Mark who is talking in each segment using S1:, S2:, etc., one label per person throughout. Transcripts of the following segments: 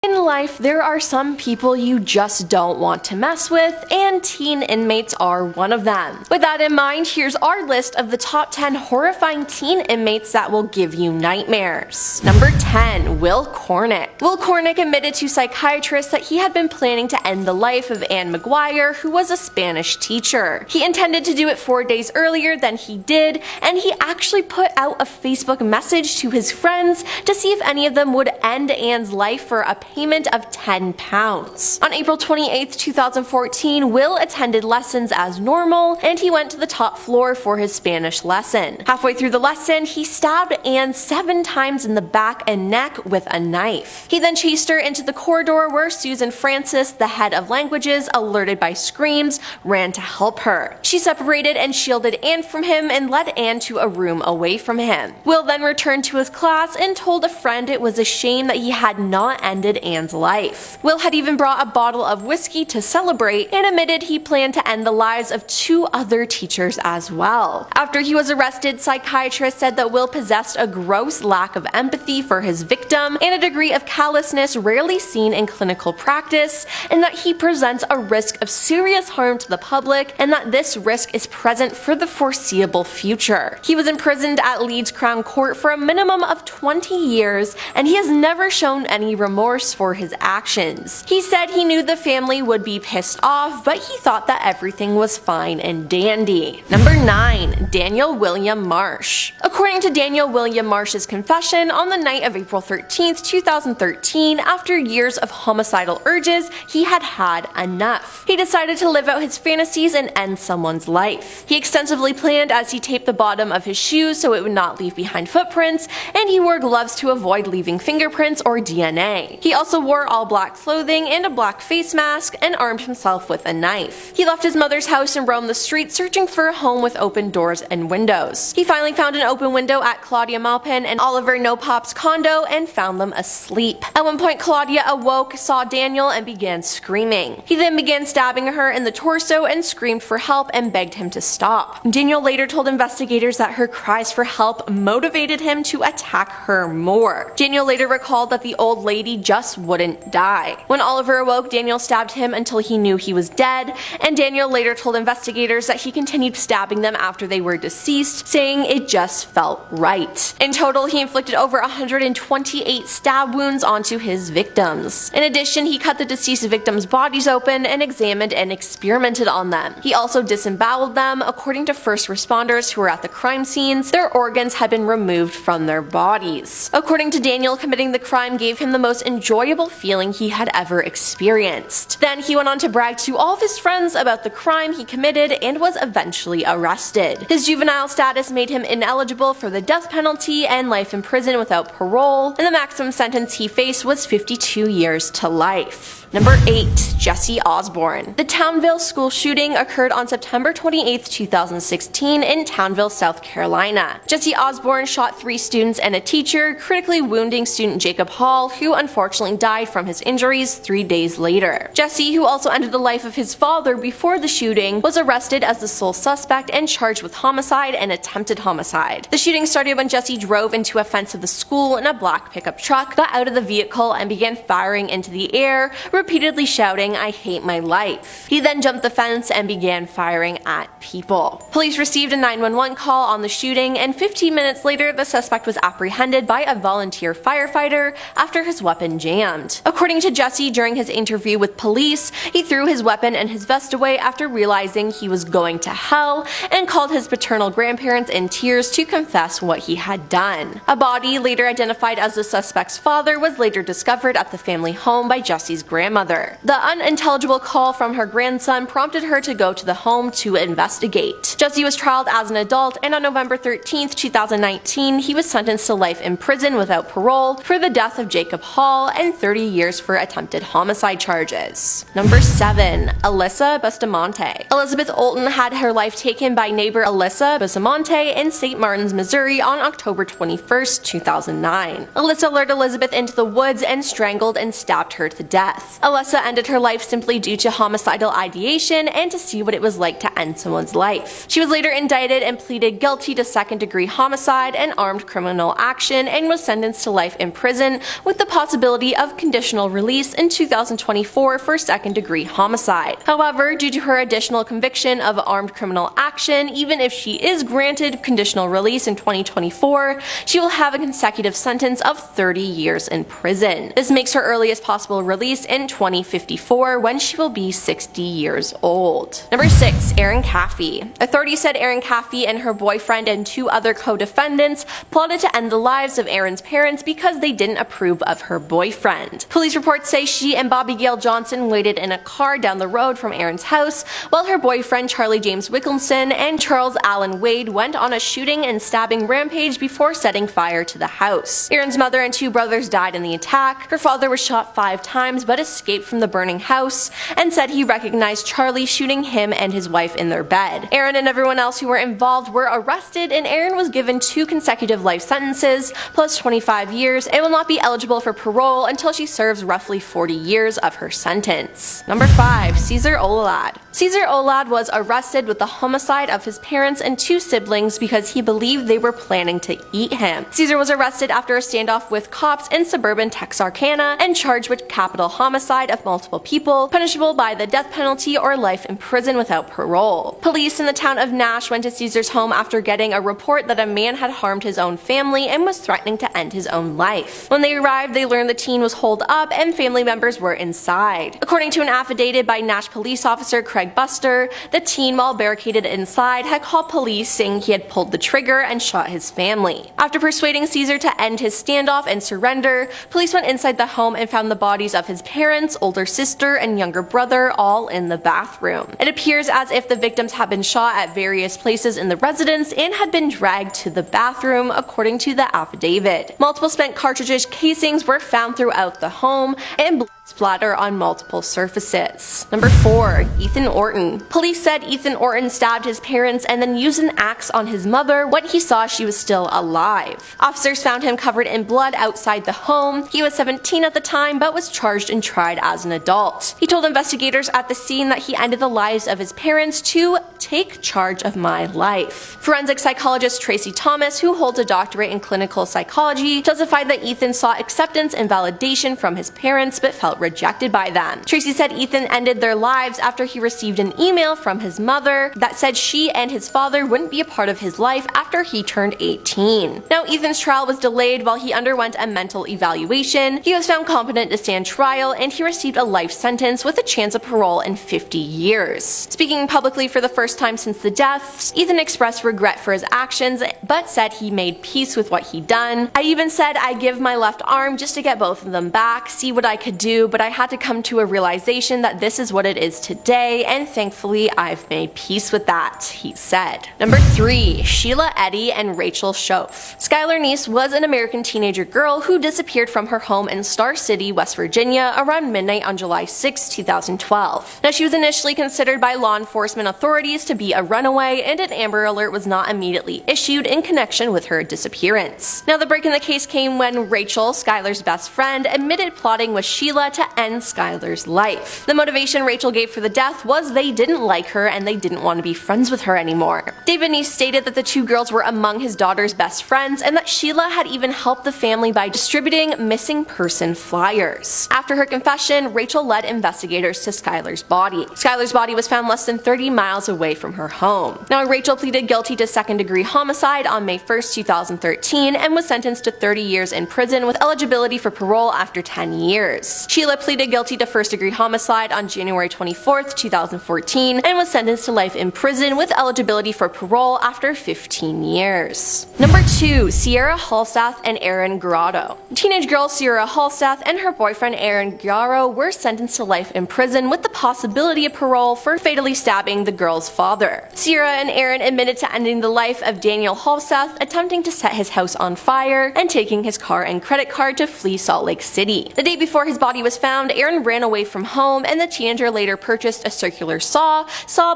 S1: In life, there are some people you just don't want to mess with, and teen inmates are one of them. With that in mind, here's our list of the top 10 horrifying teen inmates that will give you nightmares. Number 10. Will Cornick. Will Cornick admitted to psychiatrists that he had been planning to end the life of Anne McGuire, who was a Spanish teacher. He intended to do it 4 days earlier than he did, and he actually put out a Facebook message to his friends to see if any of them would end Anne's life for a payment of £10. On April 28, 2014, Will attended lessons as normal, and he went to the top floor for his Spanish lesson. Halfway through the lesson, he stabbed Anne 7 times in the back and neck with a knife. He then chased her into the corridor where Susan Francis, the head of languages, alerted by screams, ran to help her. She separated and shielded Anne from him and led Anne to a room away from him. Will then returned to his class and told a friend it was a shame that he had not ended Anne's life. Will had even brought a bottle of whiskey to celebrate and admitted he planned to end the lives of 2 other teachers as well. After he was arrested, psychiatrists said that Will possessed a gross lack of empathy for his victim and a degree of callousness rarely seen in clinical practice, and that he presents a risk of serious harm to the public, and that this risk is present for the foreseeable future. He was imprisoned at Leeds Crown Court for a minimum of 20 years, and he has never shown any remorse for his actions. He said he knew the family would be pissed off, but he thought that everything was fine and dandy. Number 9. Daniel William Marsh. According to Daniel William Marsh's confession, on the night of April 13, 2013, after years of homicidal urges, he had had enough. He decided to live out his fantasies and end someone's life. He extensively planned as he taped the bottom of his shoes so it would not leave behind footprints, and he wore gloves to avoid leaving fingerprints or DNA. He also wore all black clothing and a black face mask and armed himself with a knife. He left his mother's house and roamed the streets searching for a home with open doors and windows. He finally found an open window at Claudia Malpin and Oliver Nopop's condo and found them asleep. At one point, Claudia awoke, saw Daniel, and began screaming. He then began stabbing her in the torso and screamed for help and begged him to stop. Daniel later told investigators that her cries for help motivated him to attack her more. Daniel later recalled that the old lady just wouldn't die. When Oliver awoke, Daniel stabbed him until he knew he was dead, and Daniel later told investigators that he continued stabbing them after they were deceased, saying it just felt right. In total, he inflicted over 128 stab wounds onto his victims. In addition, he cut the deceased victims' bodies open and examined and experimented on them. He also disemboweled them. According to first responders who were at the crime scenes, their organs had been removed from their bodies. According to Daniel, committing the crime gave him the most enjoyable feeling he had ever experienced. Then he went on to brag to all of his friends about the crime he committed and was eventually arrested. His juvenile status made him ineligible for the death penalty and life in prison without parole, and the maximum sentence he faced was 52 years to life. Number 8. Jesse Osborne. The Townville school shooting occurred on September 28, 2016 in Townville, South Carolina. Jesse Osborne shot 3 students and a teacher, critically wounding student Jacob Hall, who unfortunately died from his injuries 3 days later. Jesse, who also ended the life of his father before the shooting, was arrested as the sole suspect and charged with homicide and attempted homicide. The shooting started when Jesse drove into a fence of the school in a black pickup truck, got out of the vehicle, and began firing into the air, repeatedly shouting, "I hate my life." He then jumped the fence and began firing at people. Police received a 911 call on the shooting, and 15 minutes later the suspect was apprehended by a volunteer firefighter after his weapon jammed. According to Jesse, during his interview with police, he threw his weapon and his vest away after realizing he was going to hell and called his paternal grandparents in tears to confess what he had done. A body, later identified as the suspect's father, was later discovered at the family home by Jesse's grandmother. The unintelligible call from her grandson prompted her to go to the home to investigate. Jesse was trialed as an adult, and on November 13, 2019, he was sentenced to life in prison without parole for the death of Jacob Hall and 30 years for attempted homicide charges. Number 7. Alyssa Bustamante. Elizabeth Olten had her life taken by neighbor Alyssa Bustamante in St. Martin's, Missouri on October 21, 2009. Alyssa lured Elizabeth into the woods and strangled and stabbed her to death. death. Alessa ended her life simply due to homicidal ideation and to see what it was like to end someone's life. She was later indicted and pleaded guilty to second-degree homicide and armed criminal action and was sentenced to life in prison with the possibility of conditional release in 2024 for second-degree homicide. However, due to her additional conviction of armed criminal action, even if she is granted conditional release in 2024, she will have a consecutive sentence of 30 years in prison. This makes her earliest possible release in 2054 when she will be 60 years old. Number 6. Erin Caffey. Authorities said Erin Caffey and her boyfriend and 2 other co-defendants plotted to end the lives of Erin's parents because they didn't approve of her boyfriend. Police reports say she and Bobby Gail Johnson waited in a car down the road from Erin's house while her boyfriend Charlie James Wilkinson and Charles Allen Wade went on a shooting and stabbing rampage before setting fire to the house. Erin's mother and 2 brothers died in the attack. Her father was shot 5 times but escaped from the burning house and said he recognized Charlie shooting him and his wife in their bed. Erin and everyone else who were involved were arrested, and Erin was given 2 consecutive life sentences plus 25 years and will not be eligible for parole until she serves roughly 40 years of her sentence. Number 5. Cesar Olalad. Cesar Olalad was arrested with the homicide of his parents and 2 siblings because he believed they were planning to eat him. Cesar was arrested after a standoff with cops in suburban Texarkana and charged with capital homicide of multiple people, punishable by the death penalty or life in prison without parole. Police in the town of Nash went to Cesar's home after getting a report that a man had harmed his own family and was threatening to end his own life. When they arrived, they learned the teen was holed up and family members were inside. According to an affidavit by Nash police officer Craig Buster, the teen, while barricaded inside, had called police saying he had pulled the trigger and shot his family. After persuading Cesar to end his standoff and surrender, police went inside the home and found the bodies of his parents, older sister, and younger brother all in the bathroom. It appears as if the victims had been shot at various places in the residence and had been dragged to the bathroom, according to the affidavit. Multiple spent cartridge casings were found throughout the home and blood splatter on multiple surfaces. Number 4. Ethan Orton. Police said Ethan Orton stabbed his parents and then used an axe on his mother when he saw she was still alive. Officers found him covered in blood outside the home. He was 17 at the time but was charged and tried as an adult. He told investigators at the scene that he ended the lives of his parents to take charge of my life. Forensic psychologist Tracy Thomas, who holds a doctorate in clinical psychology, testified that Ethan sought acceptance and validation from his parents but felt rejected by them. Tracy said Ethan ended their lives after he received an email from his mother that said she and his father wouldn't be a part of his life after he turned 18. Now, Ethan's trial was delayed while he underwent a mental evaluation. He was found competent to stand trial and he received a life sentence with a chance of parole in 50 years. Speaking publicly for the first time since the deaths, Ethan expressed regret for his actions but said he made peace with what he'd done. I even said I give my left arm just to get both of them back, see what I could do, but I had to come to a realization that this is what it is today, and thankfully I've made peace with that, he said. Number 3. Sheila Eddy and Rachel Schoaf. Skylar Neese was an American teenager girl who disappeared from her home in Star City, West Virginia around midnight on July 6, 2012. Now, she was initially considered by law enforcement authorities to be a runaway, and an Amber Alert was not immediately issued in connection with her disappearance. Now, the break in the case came when Rachel, Skylar's best friend, admitted plotting with Sheila to end Skylar's life. The motivation Rachel gave for the death was they didn't like her and they didn't want to be friends with her anymore. David Neese stated that the 2 girls were among his daughter's best friends and that Sheila had even helped the family by distributing missing person flyers. After her confession, Rachel led investigators to Skylar's body. Skylar's body was found less than 30 miles away from her home. Now, Rachel pleaded guilty to second-degree homicide on May 1, 2013 and was sentenced to 30 years in prison with eligibility for parole after 10 years. Sheila pleaded guilty to first-degree homicide on January 24, 2014 and was sentenced to life in prison with eligibility for parole after 15 years. Number 2. Sierra Halseth and Aaron Grotto. Teenage girl Sierra Halseth and her boyfriend Aaron Grotto were sentenced to life in prison with the possibility of parole for fatally stabbing the girl's father father. Sierra and Aaron admitted to ending the life of Daniel Halseth, attempting to set his house on fire, and taking his car and credit card to flee Salt Lake City. The day before his body was found, Aaron ran away from home, and the teenager later purchased a circular saw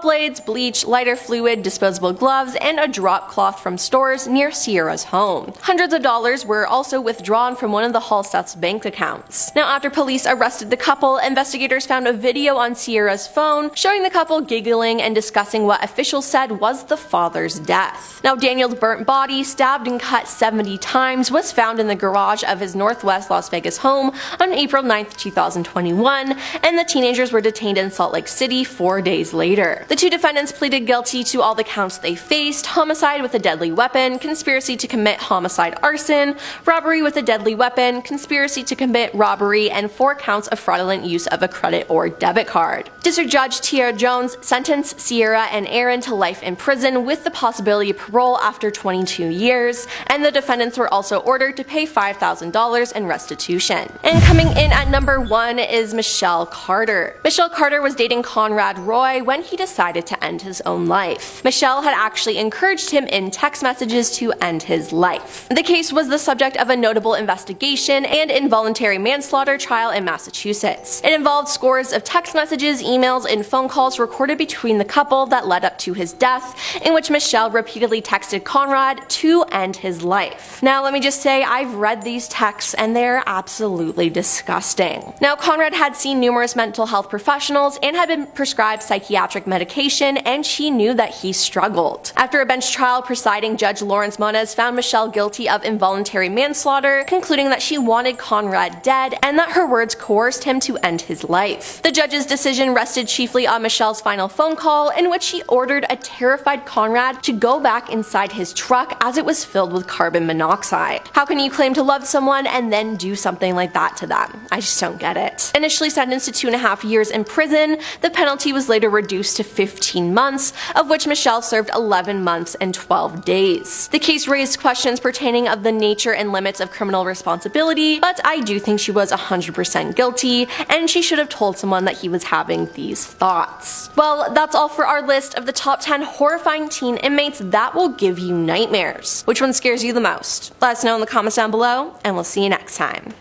S1: blades, bleach, lighter fluid, disposable gloves, and a drop cloth from stores near Sierra's home. Hundreds of dollars were also withdrawn from one of the Halseth's bank accounts. Now, after police arrested the couple, investigators found a video on Sierra's phone showing the couple giggling and discussing what officials said was the father's death. Now, Daniel's burnt body, stabbed and cut 70 times, was found in the garage of his Northwest Las Vegas home on April 9, 2021, and the teenagers were detained in Salt Lake City 4 days later. The two defendants pleaded guilty to all the counts they faced: homicide with a deadly weapon, conspiracy to commit homicide arson, robbery with a deadly weapon, conspiracy to commit robbery, and 4 counts of fraudulent use of a credit or debit card. District Judge Tiara Jones sentenced Sierra and Aaron to life in prison with the possibility of parole after 22 years, and the defendants were also ordered to pay $5,000 in restitution. And coming in at number 1 is Michelle Carter. Michelle Carter was dating Conrad Roy when he decided to end his own life. Michelle had actually encouraged him in text messages to end his life. The case was the subject of a notable investigation and involuntary manslaughter trial in Massachusetts. It involved scores of text messages, emails, and phone calls recorded between the couple that led up to his death, in which Michelle repeatedly texted Conrad to end his life. Now, let me just say, I've read these texts and they're absolutely disgusting. Now, Conrad had seen numerous mental health professionals and had been prescribed psychiatric medication, and she knew that he struggled. After a bench trial, presiding Judge Lawrence Moniz found Michelle guilty of involuntary manslaughter, concluding that she wanted Conrad dead and that her words coerced him to end his life. The judge's decision rested chiefly on Michelle's final phone call, in which she ordered a terrified Conrad to go back inside his truck as it was filled with carbon monoxide. How can you claim to love someone and then do something like that to them? I just don't get it. Initially sentenced to 2.5 years in prison, the penalty was later reduced to 15 months, of which Michelle served 11 months and 12 days. The case raised questions pertaining of the nature and limits of criminal responsibility, but I do think she was 100% guilty, and she should have told someone that he was having these thoughts. Well, that's all for our list of the top 10 horrifying teen inmates that will give you nightmares. Which one scares you the most? Let us know in the comments down below, and we'll see you next time.